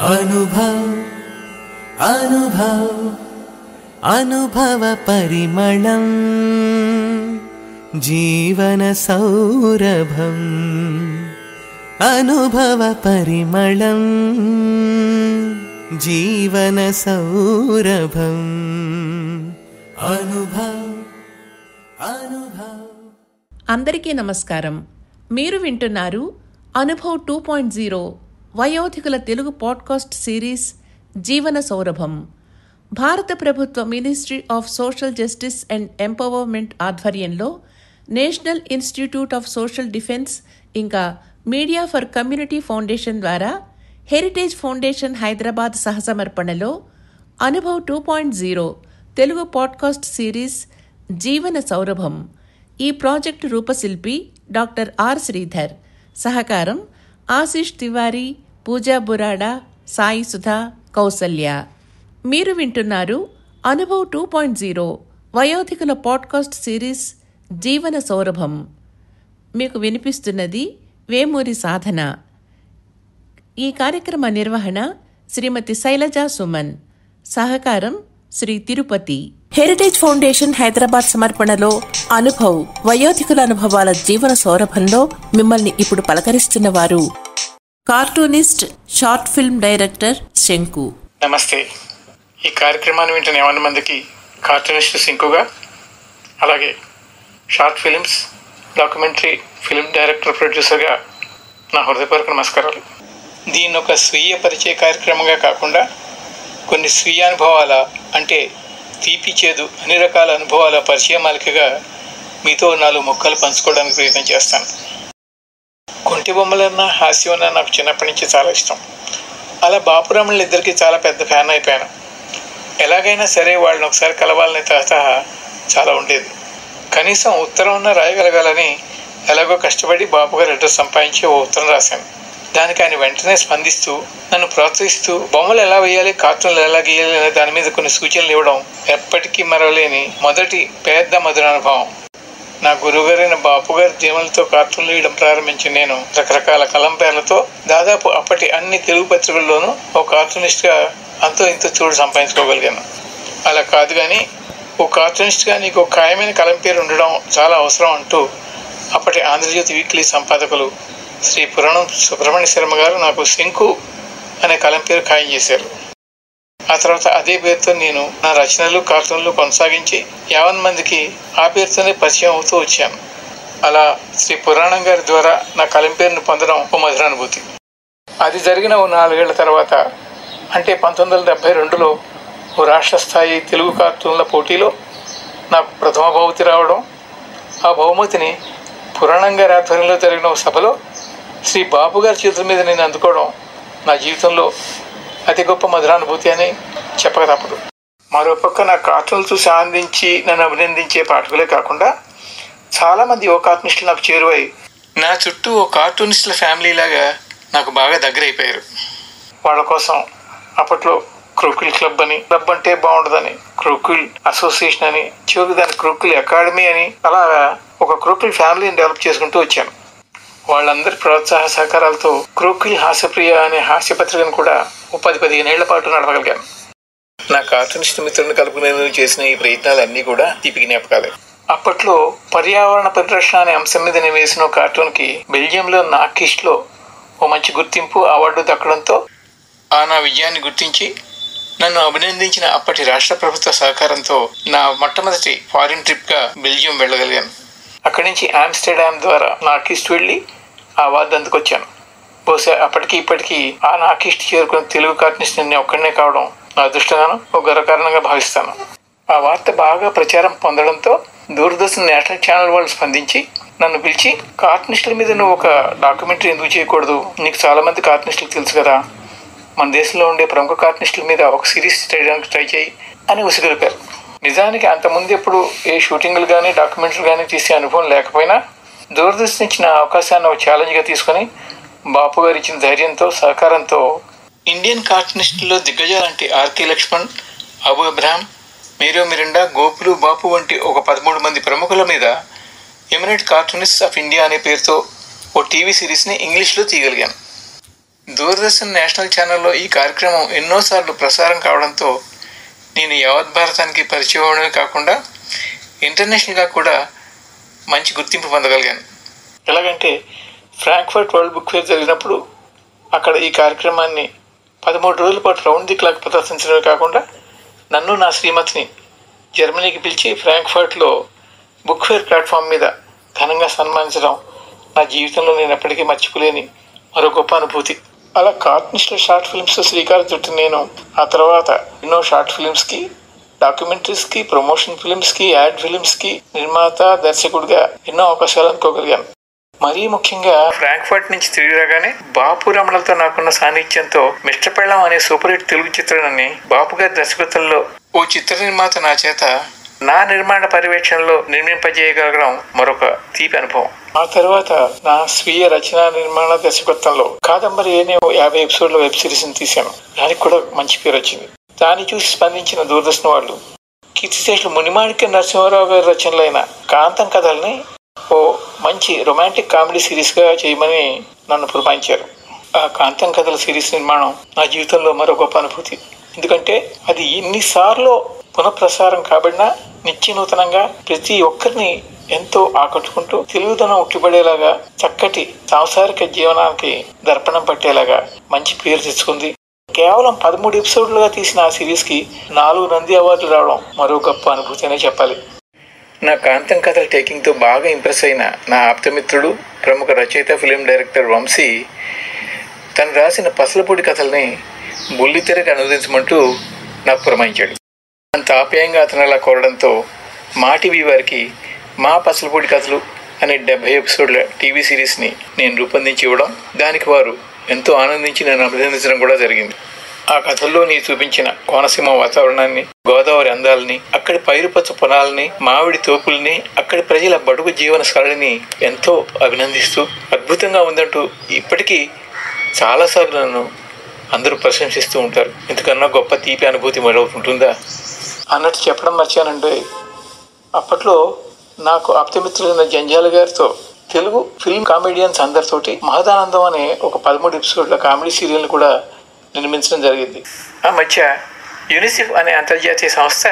अनुभव अनुभव अनुभव परिमళం जीवन सौरभं अनुभव परिमళం जीवन सौरभं अनुभव अनुभव. అందరికీ నమస్కారం. మీరు వింటున్నారు అనుభవ్ 2.0 వయోధికుల తెలుగు పాడ్కాస్ట్ సిరీస్ జీవన సౌరభం. భారత ప్రభుత్వ ministry of social justice and empowerment ఆధ్వర్యంలో national institute of social defence ఇంకా మీడియా ఫర్ కమ్యూనిటీ ఫౌండేషన్ ద్వారా హెరిటేజ్ ఫౌండేషన్ హైదరాబాద్ సహసమర్పణలో అనుభవ్ 2.0 తెలుగు పాడ్కాస్ట్ సిరీస్ జీవన సౌరభం ఈ ప్రాజెక్టు రూపశిల్పి డాక్టర్ ఆర్ శ్రీధర్, సహకారం ఆశీష్ తివారీ, పూజా బురాడా, సాయి సుధా, కౌసల్య. మీరు వింటున్నారు అనుభవ్ 2.0 వయోధికుల పాడ్కాస్ట్ సిరీస్ జీవన సౌరభం. మీకు వినిపిస్తున్నది వేమూరి సాధన. ఈ కార్యక్రమ నిర్వహణ శ్రీమతి శైలజా సుమన్, సహకారం శ్రీ తిరుపతి. హెరిటేజ్ ఫౌండేషన్ హైదరాబాద్ సమర్పణలో అనుభవ్ వయోధికుల అనుభవాల జీవన సౌరభంలో మిమ్మల్ని ఇప్పుడు పలకరిస్తున్న వారు కార్టూనిస్ట్, షార్ట్ ఫిల్మ్ డైరెక్టర్ శంకు. నమస్తే. ఈ కార్యక్రమాన్ని వింటున్న 50 మందికి కార్టూనిస్ట్ శంకుగా, అలాగే short films, documentary film director, ప్రొడ్యూసర్గా నా హృదయపూర్వక నమస్కారాలు. దీన్ని ఒక స్వీయ పరిచయ కార్యక్రమంగా కాకుండా కొన్ని స్వీయ అనుభవాల, అంటే తీపి చేదు అన్ని రకాల అనుభవాల పరిచయ మాలికగా మీతో 4 ముక్కలు పంచుకోవడానికి ప్రయత్నం చేస్తాను. కొంటి బొమ్మలన్నా హాస్యం అన్నా నాకు చిన్నప్పటి నుంచి చాలా ఇష్టం. అలా బాపురాములు ఇద్దరికి చాలా పెద్ద ఫ్యాన్ అయిపోయాను. ఎలాగైనా సరే వాళ్ళని ఒకసారి కలవాలని తహతహ చాలా ఉండేది. కనీసం ఉత్తరం అన్నా రాయగలగాలని ఎలాగో కష్టపడి బాపుగారు అడ్రస్ సంపాదించి ఓ ఉత్తరం రాశాను. దానికి ఆయన వెంటనే స్పందిస్తూ నన్ను ప్రోత్సహిస్తూ బొమ్మలు ఎలా వేయాలి, కార్టూన్లు ఎలా గీయాలి అనే దాని మీద కొన్ని సూచనలు ఇవ్వడం ఎప్పటికీ మరవలేని మొదటి పెద్ద మధురానుభవం. నా గురువుగారైన బాపుగారి దీవెనలతో కార్టూన్లు వేయడం ప్రారంభించిన నేను రకరకాల కలం పేర్లతో దాదాపు అప్పటి అన్ని తెలుగు పత్రికల్లోనూ ఓ కార్టూనిస్ట్గా అంతో ఇంతో చూడు సంపాదించుకోగలిగాను. అలా కాదు కానీ ఓ కార్టూనిస్ట్గా నీకు ఖాయమైన కలం పేరు ఉండడం చాలా అవసరం అంటూ అప్పటి ఆంధ్రజ్యోతి వీక్లీ సంపాదకులు శ్రీ పురాణం సుబ్రహ్మణ్య శర్మ గారు నాకు శంకు అనే కలం పేరు ఖాయం చేశారు. ఆ తర్వాత అదే పేరుతో నేను నా రచనలు, కార్టూన్లు కొనసాగించి 50 మందికి ఆ పేరుతోనే పరిచయం అవుతూ వచ్చాను. అలా శ్రీ పురాణం గారి ద్వారా నా కలం పేరును పొందడం ఓ మధురానుభూతి. అది జరిగిన ఓ 4 ఏళ్ల తర్వాత, అంటే 1972లో ఓ రాష్ట్ర స్థాయి తెలుగు కార్టూన్ల పోటీలో నాకు ప్రథమ బహుమతి రావడం, ఆ బహుమతిని పురాణం గారి ఆధ్వర్యంలో జరిగిన ఓ సభలో శ్రీ బాపు గారి చేతుల మీద నేను అందుకోవడం నా జీవితంలో అతి గొప్ప మధురానుభూతి అని చెప్పక తప్పదు. మరోపక్క నా కార్టూన్లు చూసి ఆనందించి నన్ను అభినందించే పాఠకులే కాకుండా చాలామంది ఓ కార్టూనిస్టులు నాకు చేరువై నా చుట్టూ ఓ కార్టూనిస్టుల ఫ్యామిలీ లాగా నాకు బాగా దగ్గరైపోయారు. వాళ్ళ కోసం అప్పట్లో క్రోకిల్ క్లబ్ అని, క్లబ్ అంటే బాగుండదని క్రోకిల్ అసోసియేషన్ అని, చివరికి దాని క్రోకిల్ అకాడమీ అని, అలాగా ఒక క్రోకిల్ ఫ్యామిలీని డెవలప్ చేసుకుంటూ వచ్చాను. వాళ్ళందరి ప్రోత్సాహ సహకారాలతో క్రోకిల్ హాస్యప్రియ అనే హాస్య పత్రికను కూడా 10-15 ఏళ్ల పాటు నడపగలిగాను. నా కార్టూనిస్ట్ మిత్రులను కలుపుకునేందుకు చేసిన ఈ ప్రయత్నాలన్నీ కూడా తీపి జ్ఞాపకాలే. అప్పట్లో పర్యావరణ పరిరక్షణ అనే అంశం మీద నేను వేసిన కార్టూన్కి బెల్జియంలో నాకిస్ట్లో ఓ మంచి గుర్తింపు, అవార్డు దక్కడంతో ఆ నా విజయాన్ని గుర్తించి నన్ను అభినందించిన అప్పటి రాష్ట్ర ప్రభుత్వ సహకారంతో నా మొట్టమొదటి ఫారిన్ ట్రిప్గా బెల్జియం వెళ్ళగలిగాను. అక్కడి నుంచి ఆమ్స్టర్డామ్ ద్వారా నాకిస్ట్ వెళ్ళి ఆ అవార్డు అందుకొచ్చాను. బహుశా అప్పటికి ఇప్పటికీ ఆ నాకిస్ట్ చేరుకున్న తెలుగు కార్టూనిస్ట్ నేను ఒక్కడనే కావడం నా అదృష్టంగాను ఒక గర్వకారణంగా భావిస్తాను. ఆ వార్త బాగా ప్రచారం పొందడంతో దూరదర్శన్ నేషనల్ ఛానల్ వాళ్ళు స్పందించి నన్ను పిలిచి, కార్టూనిస్టుల మీద నువ్వు ఒక డాక్యుమెంటరీ ఎందుకు చేయకూడదు, నీకు చాలామంది కార్టూనిస్టులు తెలుసు కదా, మన దేశంలో ఉండే ప్రముఖ కార్టూనిస్టుల మీద ఒక సిరీస్ చేయడానికి ట్రై చేయి అని ఉసిగొలిపారు. నిజానికి అంతకుముందు ఎప్పుడు ఏ షూటింగ్లు కానీ డాక్యుమెంటరీలు కానీ తీసే అనుభవం లేకపోయినా దూరదర్శన్ ఇచ్చిన అవకాశాన్ని ఒక ఛాలెంజ్గా తీసుకొని బాపు గారు ఇచ్చిన ధైర్యంతో, సహకారంతో ఇండియన్ కార్టూనిస్టుల్లో దిగ్గజాలంటే ఆర్కే లక్ష్మణ్, అబు అబ్రహాం, మేరో మిరిండా, గోపులు, బాపు వంటి ఒక 13 మంది ప్రముఖుల మీద ఎమినెంట్ కార్టూనిస్ట్ ఆఫ్ ఇండియా అనే పేరుతో ఓ టీవీ సిరీస్ని ఇంగ్లీష్లో తీయగలిగాను. దూరదర్శన్ నేషనల్ ఛానల్లో ఈ కార్యక్రమం ఎన్నోసార్లు ప్రసారం కావడంతో నేను యావత్ భారతానికి పరిచయం అవడమే కాకుండా ఇంటర్నేషనల్గా కూడా మంచి గుర్తింపు పొందగలిగాను. ఎలాగంటే ఫ్రాంక్ఫర్ట్ వరల్డ్ బుక్ ఫేర్ జరిగినప్పుడు అక్కడ ఈ కార్యక్రమాన్ని 13 రోజుల పాటు రౌండ్ ది క్లాక్ ప్రదర్శించడమే కాకుండా నన్ను నా శ్రీమతిని జర్మనీకి పిలిచి ఫ్రాంక్ఫర్ట్లో బుక్ ఫేర్ ప్లాట్ఫామ్ మీద ఘనంగా సన్మానించడం నా జీవితంలో నేను ఎప్పటికీ మర్చిపోలేని మరో గొప్ప అనుభూతి. అలా కార్టూనిస్టుల షార్ట్ ఫిల్మ్స్తో శ్రీకారం చుట్టిన నేను ఆ తర్వాత ఎన్నో షార్ట్ ఫిల్మ్స్కి, డాక్యుమెంటరీస్కి, ప్రమోషన్ ఫిల్మ్స్కి, యాడ్ ఫిల్మ్స్కి నిర్మాత, దర్శకుడిగా ఎన్నో అవకాశాలు అందుకోగలిగాను. మరీ ముఖ్యంగా ఫ్రాంక్ఫర్ట్ నుంచి తిరిగి రాగానే బాపు రమణలతో నాకున్న సాన్నిధ్యంతో మిస్టర్ పెళ్ళాం అనే సూపర్ హిట్ తెలుగు చిత్రాన్ని బాపు గారి దర్శకత్వంలో ఓ చిత్ర నిర్మాత నా చేత నా నిర్మాణ పర్యవేక్షణలో నిర్మింపజేయగలగడం మరొక తీపి అనుభవం. ఆ తర్వాత నా స్వీయ రచన నిర్మాణ దర్శకత్వంలో కాదంబరి అనే 50 ఎపిసోడ్ల వెబ్ సిరీస్ని తీశాను. దానికి కూడా మంచి పేరు వచ్చింది. దాన్ని చూసి స్పందించిన దూరదర్శన్ వాళ్ళు కీర్తిశేషులు మునిమాణిక్య నరసింహారావు గారి రచనలైన కాంతం కథల్ని ఓ మంచి రొమాంటిక్ కామెడీ సిరీస్గా చేయమని నన్ను పురమాయించారు. ఆ కాంతం కథల సిరీస్ నిర్మాణం నా జీవితంలో మరో గొప్ప అనుభూతి. ఎందుకంటే అది ఎన్నిసార్లు పునఃప్రసారం కాబడినా నిత్య నూతనంగా ప్రతి ఒక్కరిని ఎంతో ఆకట్టుకుంటూ తెలుగుదనం ఉట్టిపడేలాగా, చక్కటి సాంసారిక జీవనానికి దర్పణం పట్టేలాగా మంచి పేరు తెచ్చుకుంది. కేవలం 13 ఎపిసోడ్లుగా తీసిన ఆ సిరీస్కి 4 నంది అవార్డులు రావడం మరో గొప్ప అనుభూతి అనే చెప్పాలి. నా కాంతం కథల టేకింగ్తో బాగా ఇంప్రెస్ అయిన నా ఆప్తమిత్రుడు, ప్రముఖ రచయిత, ఫిలిం డైరెక్టర్ వంశీ తను రాసిన పసలపూడి కథల్ని బుల్లితెరకు అనువదించమంటూ నాకు పురమాయించాడు. అంత ఆప్యాయంగా అతను అలా కోరడంతో మా టీవీ వారికి మా పసలపూడి కథలు అనే 70 ఎపిసోడ్ల టీవీ సిరీస్ని నేను రూపొందించి ఇవ్వడం, దానికి వారు ఎంతో ఆనందించి నన్ను అభినందించడం కూడా జరిగింది. ఆ కథల్లో నీ చూపించిన కోనసీమ వాతావరణాన్ని, గోదావరి అందాలని, అక్కడి పైరుపచ్చ పొలాలని, మామిడి తోపుల్ని, అక్కడి ప్రజల బడుగు జీవన సరళిని ఎంతో అభినందిస్తూ అద్భుతంగా ఉందంటూ ఇప్పటికీ చాలాసార్లు నన్ను అందరూ ప్రశంసిస్తూ ఉంటారు. ఇంతకన్నా గొప్ప తీపి అనుభూతి మరొకటి ఉంటుందా అన్నట్టు చెప్పడం మర్చానండి. అప్పట్లో నాకు ఆప్తమిత్రులైన జంజాల గారితో తెలుగు ఫిల్మ్ కామెడియన్స్ అందరితోటి మహదానందం అనే ఒక 13 ఎపిసోడ్ల కామెడీ సీరియల్ని కూడా నిర్మించడం జరిగింది. ఆ మధ్య యూనిసెఫ్ అనే అంతర్జాతీయ సంస్థ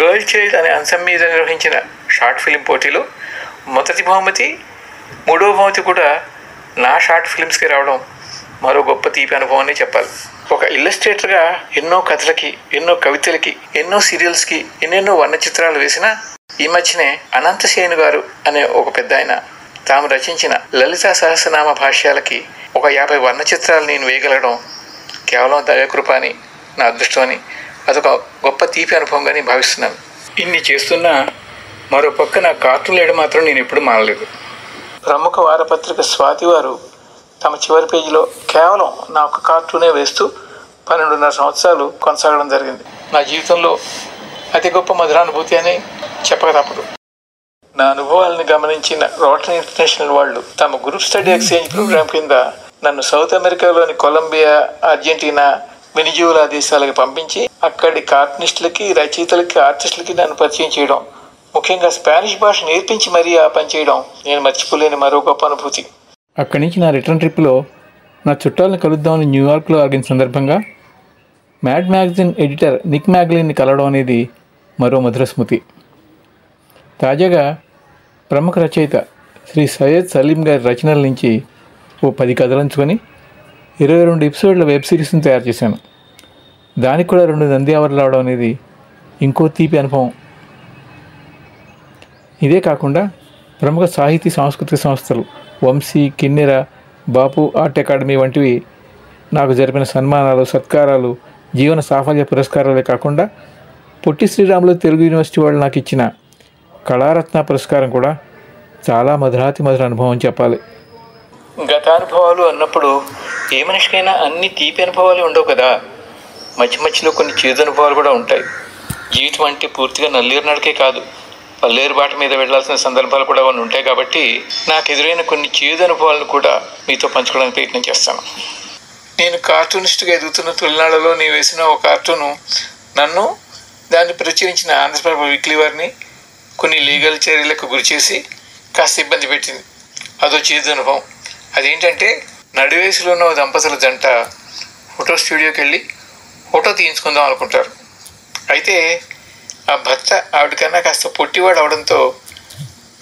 గర్ల్ చైల్డ్ అనే అంశం మీద నిర్వహించిన షార్ట్ ఫిల్మ్ పోటీలో మొదటి బహుమతి, 3వ బహుమతి కూడా నా షార్ట్ ఫిల్మ్స్కి రావడం మరో గొప్ప తీపి అనుభవం అని చెప్పాలి. ఒక ఇల్లస్ట్రేటర్గా ఎన్నో కథలకి, ఎన్నో కవితలకి, ఎన్నో సీరియల్స్కి ఎన్నెన్నో వర్ణ చిత్రాలు వేసిన ఈ మధ్యనే అనంతసేను గారు అనే ఒక పెద్ద ఆయన తాము రచించిన లలితా సహస్రనామ భాష్యాలకి ఒక 50 వర్ణ చిత్రాలు నేను వేయగలగడం కేవలం దయాకృప అని, నా అదృష్టం అని, అదొక గొప్ప తీపి అనుభవంగా నేను భావిస్తున్నాను. ఇన్ని చేస్తున్నా మరో పక్క నా కార్టూన్ వేయడం మాత్రం నేను ఎప్పుడు మానలేదు. ప్రముఖ వారపత్రిక స్వాతి వారు తమ చివరి పేజీలో కేవలం నా ఒక కార్టూనే వేస్తూ 12.5 సంవత్సరాలు కొనసాగడం జరిగింది. నా జీవితంలో అతి గొప్ప మధురానుభూతి అని చెప్పక తప్పదు. నా అనుభవాలను గమనించిన రోటరీ ఇంటర్నేషనల్ వాళ్ళు తమ గ్రూప్ స్టడీ ఎక్స్చేంజ్ ప్రోగ్రాం కింద నన్ను సౌత్ అమెరికాలోని కొలంబియా, అర్జెంటీనా, వెనిజులా దేశాలకు పంపించి అక్కడి కార్టూనిస్టులకి, రచయితలకి, ఆర్టిస్టులకి నన్ను పరిచయం చేయడం, ముఖ్యంగా స్పానిష్ భాష నేర్పించి మరీ ఆ పని చేయడం నేను మర్చిపోలేని మరో గొప్ప అనుభూతి. అక్కడి నుంచి నా రిటర్న్ ట్రిప్లో నా చుట్టాలను కలుద్దామని న్యూయార్క్లో ఆగిన సందర్భంగా మ్యాడ్ మ్యాగజైన్ ఎడిటర్ నిక్ మ్యాగ్లిన్ని కలవడం అనేది మరో మధుర స్మృతి. తాజాగా ప్రముఖ రచయిత శ్రీ సయ్యద్ సలీం గారి రచనల నుంచి ఓ 10 కథలంచుకొని 22 ఎపిసోడ్ల వెబ్ సిరీస్ని తయారు చేశాను. దానికి కూడా 2 నంది అవార్డులు రావడం అనేది ఇంకో తీపి అనుభవం. ఇదే కాకుండా ప్రముఖ సాహితీ సాంస్కృతిక సంస్థలు వంశీ, కిన్నెర, బాపు ఆర్ట్ అకాడమీ వంటివి నాకు జరిపిన సన్మానాలు, సత్కారాలు, జీవన సాఫల్య పురస్కారాలే కాకుండా పొట్టి శ్రీరాములు తెలుగు యూనివర్సిటీ వాళ్ళు నాకు ఇచ్చిన కళారత్న పురస్కారం కూడా చాలా మధుర అనుభవం అని చెప్పాలి. గతానుభవాలు అన్నప్పుడు ఏ మనిషికైనా అన్ని తీపి అనుభవాలు ఉండవు కదా, మధ్యలో కొన్ని చేదు అనుభవాలు కూడా ఉంటాయి. జీవితం అంటే పూర్తిగా నల్లేరు నడకే కాదు, పల్లేరు బాట మీద వెళ్లాల్సిన సందర్భాలు కూడా కొన్ని ఉంటాయి. కాబట్టి నాకు ఎదురైన కొన్ని చేదు అనుభవాలను కూడా మీతో పంచుకోవడానికి ప్రయత్నం చేస్తాను. నేను కార్టూనిస్ట్గా ఎదుగుతున్న తొలినాళ్లలో నేను వేసిన ఒక కార్టూను నన్ను, దాన్ని ప్రచురించిన ఆంధ్రప్రభ వీక్లీ వారిని కొన్ని లీగల్ చర్యలకు గురిచేసి కాస్త ఇబ్బంది పెట్టింది. అదో చేదు అనుభవం. అదేంటంటే నడివయసులో ఉన్న దంపతుల జంట ఫోటో స్టూడియోకి వెళ్ళి ఫోటో తీయించుకుందాం అనుకుంటారు. అయితే ఆ భర్త ఆవిడకన్నా కాస్త పొట్టివాడు అవడంతో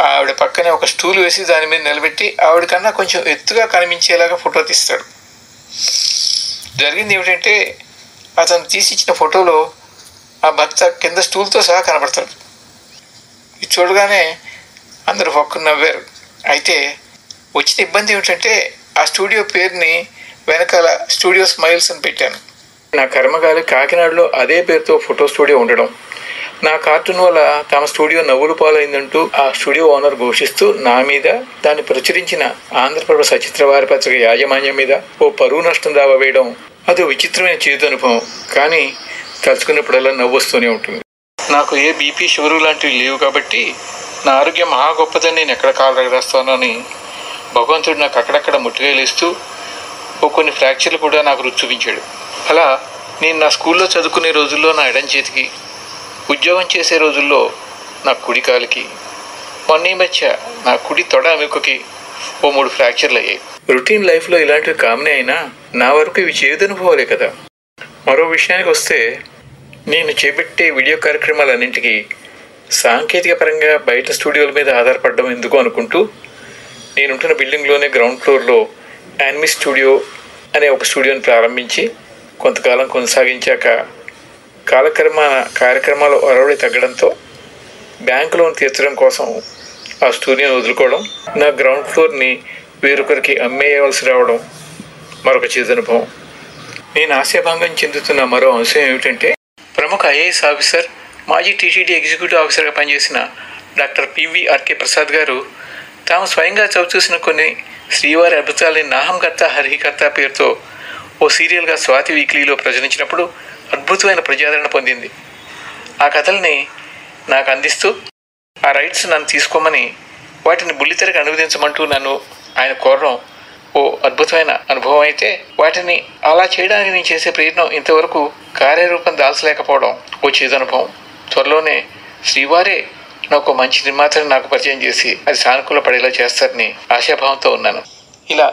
ఆవిడ పక్కనే ఒక స్టూల్ వేసి దాని మీద నిలబెట్టి ఆవిడకన్నా కొంచెం ఎత్తుగా కనిపించేలాగా ఫోటో తీస్తాడు. జరిగింది ఏమిటంటే, అతను తీసిచ్చిన ఫోటోలో ఆ భర్త కింద స్టూల్తో సహా కనబడతాడు. ఇది చూడగానే అందరూ ఒక్కరు నవ్వారు. అయితే వచ్చిన ఇబ్బంది ఏమిటంటే, ఆ స్టూడియో పేరుని వెనకాల స్టూడియో స్మైల్స్ అని పెట్టాను. నా కర్మగాలి కాకినాడలో అదే పేరుతో ఫోటో స్టూడియో ఉండడం, నా కార్టూన్ వల్ల తమ స్టూడియో నవ్వులు పాలైందంటూ ఆ స్టూడియో ఓనర్ ఘోషిస్తూ నా మీద, దాన్ని ప్రచురించిన ఆంధ్రప్రభ సచిత్ర వారపత్రిక యాజమాన్యం మీద ఓ పరువు నష్టం దావా వేయడం అదో విచిత్రమైన చేదు అనుభవం. కానీ తలుచుకున్నప్పుడల్లా నవ్వు వస్తూనే ఉంటుంది. నాకు ఏ బీపీ, షుగరు లాంటివి లేవు కాబట్టి నా ఆరోగ్యం మహా గొప్పదని నేను ఎక్కడ కాలు రగరేస్తానని భగవంతుడు నాకు అక్కడక్కడ ముట్టుగాయలేస్తూ ఓ కొన్ని ఫ్రాక్చర్లు కూడా నాకు రుచి చూపించాడు. అలా నేను నా స్కూల్లో చదువుకునే రోజుల్లో నా ఎడం చేతికి, ఉద్యోగం చేసే రోజుల్లో నా కుడి కాలికి, మొన్న ఈ మధ్య నా కుడి తొడ అమెకుకి ఓ 3 ఫ్రాక్చర్లు అయ్యాయి. రొటీన్ లైఫ్లో ఇలాంటివి కామనే అయినా నా వరకు ఇవి చేదనుభవాలే కదా. మరో విషయానికి వస్తే, నేను చేపట్టే వీడియో కార్యక్రమాలన్నింటికీ సాంకేతిక పరంగా బయట స్టూడియోల మీద ఆధారపడడం ఎందుకు అనుకుంటూ నేనుంటున్న బిల్డింగ్లోనే గ్రౌండ్ ఫ్లోర్లో యానిమీ స్టూడియో అనే ఒక స్టూడియోని ప్రారంభించి కొంతకాలం కొనసాగించాక కాలక్రమాన కార్యక్రమాలు అరవడి తగ్గడంతో బ్యాంకు లోన్ తీర్చడం కోసం ఆ స్టూడియోని వదులుకోవడం, నా గ్రౌండ్ ఫ్లోర్ని వేరొకరికి అమ్మేయవలసి రావడం మరొక చేదనుభవం. నేను ఆశాభంగం చెందుతున్న మరో అంశం ఏమిటంటే, ప్రముఖ ఐఏఎస్ ఆఫీసర్, మాజీ టీటీడీ ఎగ్జిక్యూటివ్ ఆఫీసర్గా పనిచేసిన డాక్టర్ పివిఆర్కే ప్రసాద్ గారు తాము స్వయంగా చవిచూసిన కొన్ని శ్రీవారి అద్భుతాలని నాహంకర్త హరికర్త పేరుతో ఓ సీరియల్గా స్వాతి వీక్లీలో ప్రచురించినప్పుడు అద్భుతమైన ప్రజాదరణ పొందింది. ఆ కథల్ని నాకు అందిస్తూ ఆ రైట్స్ నన్ను తీసుకోమని, వాటిని బుల్లితెరకు అనువదించమంటూ నన్ను ఆయన కోరడం ఓ అద్భుతమైన అనుభవం. అయితే వాటిని అలా చేయడానికి నేను చేసే ప్రయత్నం ఇంతవరకు కార్యరూపం దాల్చలేకపోవడం ఓ చేదనుభవం. త్వరలోనే శ్రీవారే నాకు మంచి నిర్మాతను నాకు పరిచయం చేసి అది సానుకూల పడేలా చేస్తారని ఆశాభావంతో ఉన్నాను. ఇలా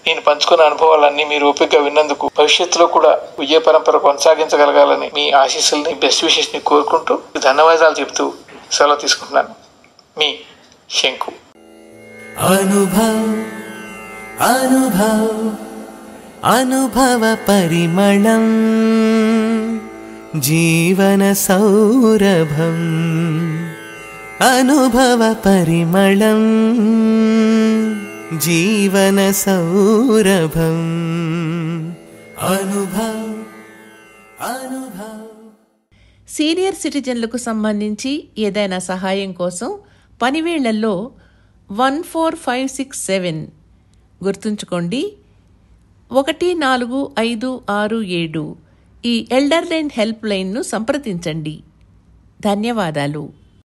నేను పంచుకున్న అనుభవాలన్నీ మీరు ఓపికగా విన్నందుకు భవిష్యత్తులో కూడా విజయ పరంపర కొనసాగించగలగాలని మీ ఆశీస్సుల్ని, బెస్ట్ విషెస్ని కోరుకుంటూ ధన్యవాదాలు చెబుతూ సెలవు తీసుకుంటున్నాను. మీ శంకు. అనుభవ పరిమళం జీవన సౌరభం. అనుభవ పరిమళం జీవన సౌరభం. సీనియర్ సిటిజన్లకు సంబంధించి ఏదైనా సహాయం కోసం పనివేళ్లలో 14567 గుర్తుంచుకోండి, 14567 ఈ ఎల్డర్ లైన్ హెల్ప్ లైన్ను సంప్రదించండి. ధన్యవాదాలు.